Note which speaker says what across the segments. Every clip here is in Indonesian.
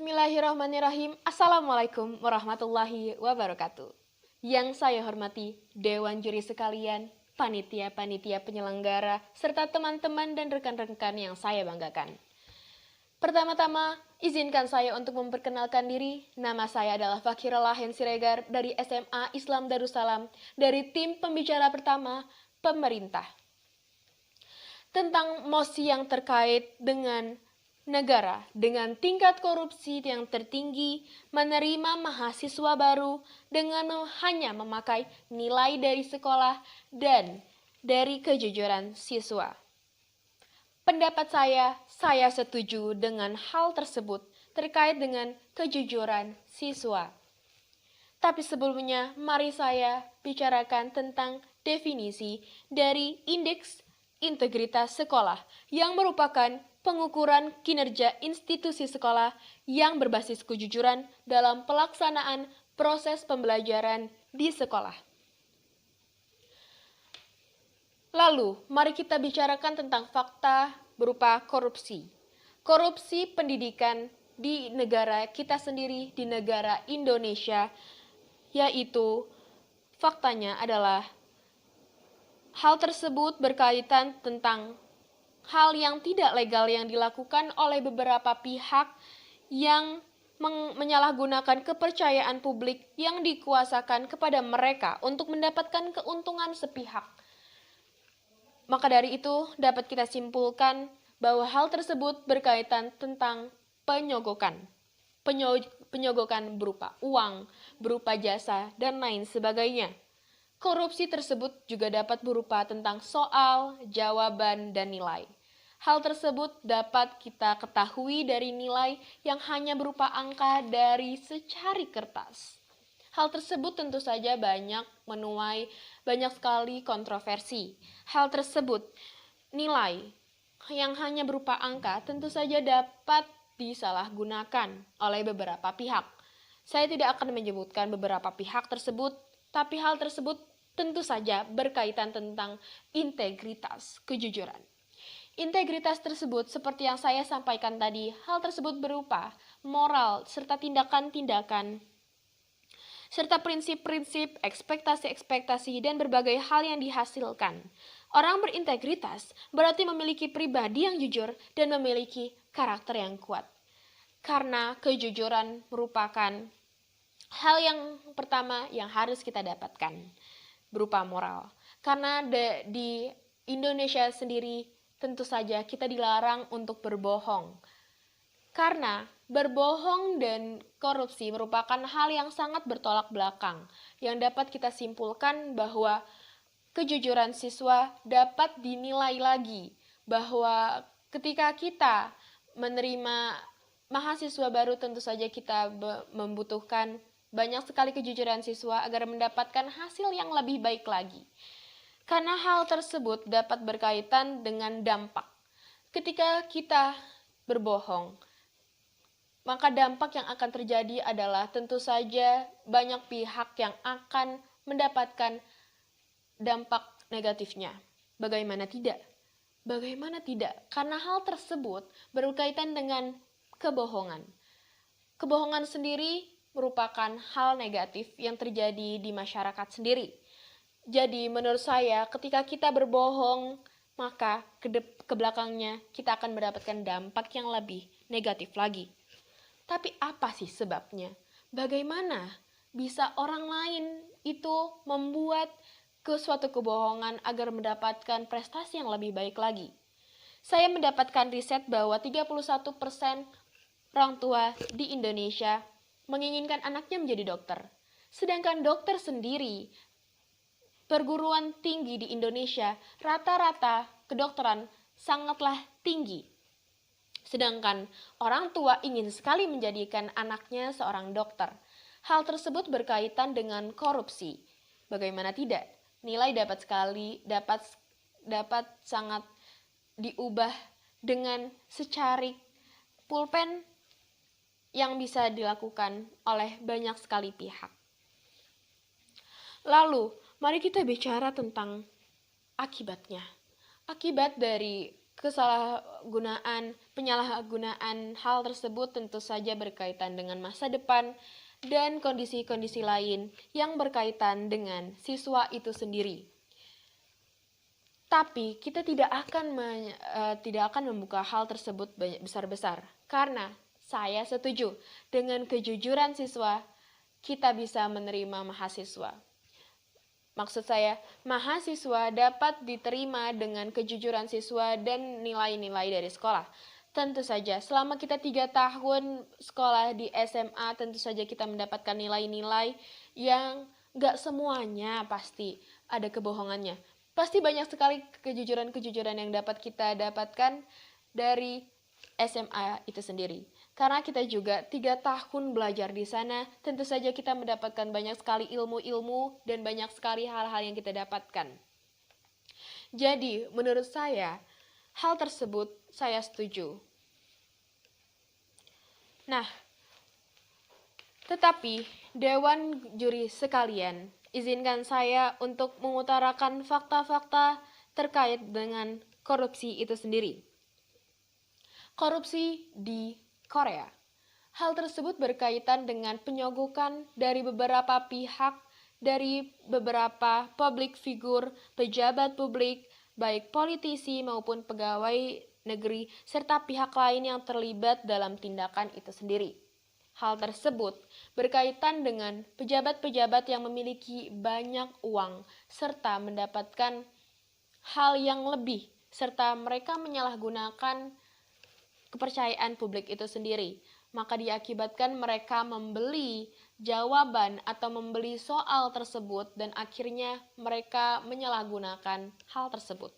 Speaker 1: Bismillahirrahmanirrahim. Assalamualaikum warahmatullahi wabarakatuh. Yang saya hormati Dewan Juri sekalian, panitia-panitia penyelenggara, serta teman-teman dan rekan-rekan yang saya banggakan. Pertama-tama, izinkan saya untuk memperkenalkan diri. Nama saya adalah Fakira Lahen Siregar dari SMA Islam Darussalam dari tim pembicara pertama pemerintah. Tentang mosi yang terkait dengan negara dengan tingkat korupsi yang tertinggi menerima mahasiswa baru dengan hanya memakai nilai dari sekolah dan dari kejujuran siswa. Pendapat saya setuju dengan hal tersebut terkait dengan kejujuran siswa. Tapi sebelumnya, mari saya bicarakan tentang definisi dari indeks integritas sekolah yang merupakan pengukuran kinerja institusi sekolah yang berbasis kejujuran dalam pelaksanaan proses pembelajaran di sekolah. Lalu, mari kita bicarakan tentang fakta berupa korupsi. Korupsi pendidikan di negara kita sendiri, di negara Indonesia, yaitu faktanya adalah hal tersebut berkaitan tentang hal yang tidak legal yang dilakukan oleh beberapa pihak yang menyalahgunakan kepercayaan publik yang dikuasakan kepada mereka untuk mendapatkan keuntungan sepihak. Maka dari itu dapat kita simpulkan bahwa hal tersebut berkaitan tentang penyogokan. Penyogokan berupa uang, berupa jasa, dan lain sebagainya. Korupsi tersebut juga dapat berupa tentang soal, jawaban, dan nilai. Hal tersebut dapat kita ketahui dari nilai yang hanya berupa angka dari secari kertas. Hal tersebut tentu saja menuai banyak sekali kontroversi. Hal tersebut, nilai yang hanya berupa angka tentu saja dapat disalahgunakan oleh beberapa pihak. Saya tidak akan menyebutkan beberapa pihak tersebut, tapi hal tersebut tentu saja berkaitan tentang integritas, kejujuran. Integritas tersebut seperti yang saya sampaikan tadi, hal tersebut berupa moral serta tindakan-tindakan serta prinsip-prinsip, ekspektasi-ekspektasi, dan berbagai hal yang dihasilkan. Orang berintegritas berarti memiliki pribadi yang jujur dan memiliki karakter yang kuat. Karena kejujuran merupakan hal yang pertama yang harus kita dapatkan berupa moral. Karena di Indonesia sendiri tentu saja kita dilarang untuk berbohong. Karena berbohong dan korupsi merupakan hal yang sangat bertolak belakang, yang dapat kita simpulkan bahwa kejujuran siswa dapat dinilai lagi, bahwa ketika kita menerima mahasiswa baru tentu saja kita membutuhkan banyak sekali kejujuran siswa agar mendapatkan hasil yang lebih baik lagi. Karena hal tersebut dapat berkaitan dengan dampak. Ketika kita berbohong, maka dampak yang akan terjadi adalah tentu saja banyak pihak yang akan mendapatkan dampak negatifnya. Bagaimana tidak? Bagaimana tidak? Karena hal tersebut berkaitan dengan kebohongan. Kebohongan sendiri merupakan hal negatif yang terjadi di masyarakat sendiri. Jadi menurut saya ketika kita berbohong, maka ke belakangnya kita akan mendapatkan dampak yang lebih negatif lagi. Tapi apa sih sebabnya? Bagaimana bisa orang lain itu membuat suatu kebohongan agar mendapatkan prestasi yang lebih baik lagi? Saya mendapatkan riset bahwa 31% orang tua di Indonesia menginginkan anaknya menjadi dokter. Sedangkan dokter sendiri, perguruan tinggi di Indonesia, rata-rata kedokteran sangatlah tinggi. Sedangkan orang tua ingin sekali menjadikan anaknya seorang dokter. Hal tersebut berkaitan dengan korupsi. Bagaimana tidak? Nilai dapat sangat diubah dengan secari pulpen yang bisa dilakukan oleh banyak sekali pihak. Lalu, mari kita bicara tentang akibatnya. Akibat dari penyalahgunaan hal tersebut tentu saja berkaitan dengan masa depan dan kondisi-kondisi lain yang berkaitan dengan siswa itu sendiri. Tapi kita tidak akan membuka hal tersebut besar-besar, karena saya setuju dengan kejujuran siswa, kita bisa menerima mahasiswa. Maksud saya, mahasiswa dapat diterima dengan kejujuran siswa dan nilai-nilai dari sekolah. Tentu saja, selama kita 3 tahun sekolah di SMA, tentu saja kita mendapatkan nilai-nilai yang gak semuanya pasti ada kebohongannya. Pasti banyak sekali kejujuran-kejujuran yang dapat kita dapatkan dari SMA itu sendiri. Karena kita juga 3 tahun belajar di sana, tentu saja kita mendapatkan banyak sekali ilmu-ilmu dan banyak sekali hal-hal yang kita dapatkan. Jadi, menurut saya, hal tersebut saya setuju. Nah, tetapi Dewan Juri sekalian, izinkan saya untuk mengutarakan fakta-fakta terkait dengan korupsi itu sendiri. Korupsi di Korea. Hal tersebut berkaitan dengan penyogokan dari beberapa pihak, dari beberapa public figure, pejabat publik, baik politisi maupun pegawai negeri, serta pihak lain yang terlibat dalam tindakan itu sendiri. Hal tersebut berkaitan dengan pejabat-pejabat yang memiliki banyak uang, serta mendapatkan hal yang lebih, serta mereka menyalahgunakan kepercayaan publik itu sendiri. Maka diakibatkan mereka membeli jawaban atau membeli soal tersebut dan akhirnya mereka menyalahgunakan hal tersebut.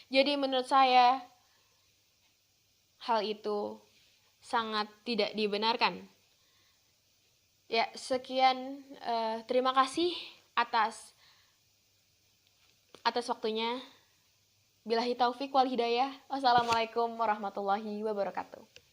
Speaker 1: Jadi menurut saya hal itu sangat tidak dibenarkan. Ya, sekian, terima kasih atas waktunya. Billahi taufik wal hidayah. Wassalamualaikum warahmatullahi wabarakatuh.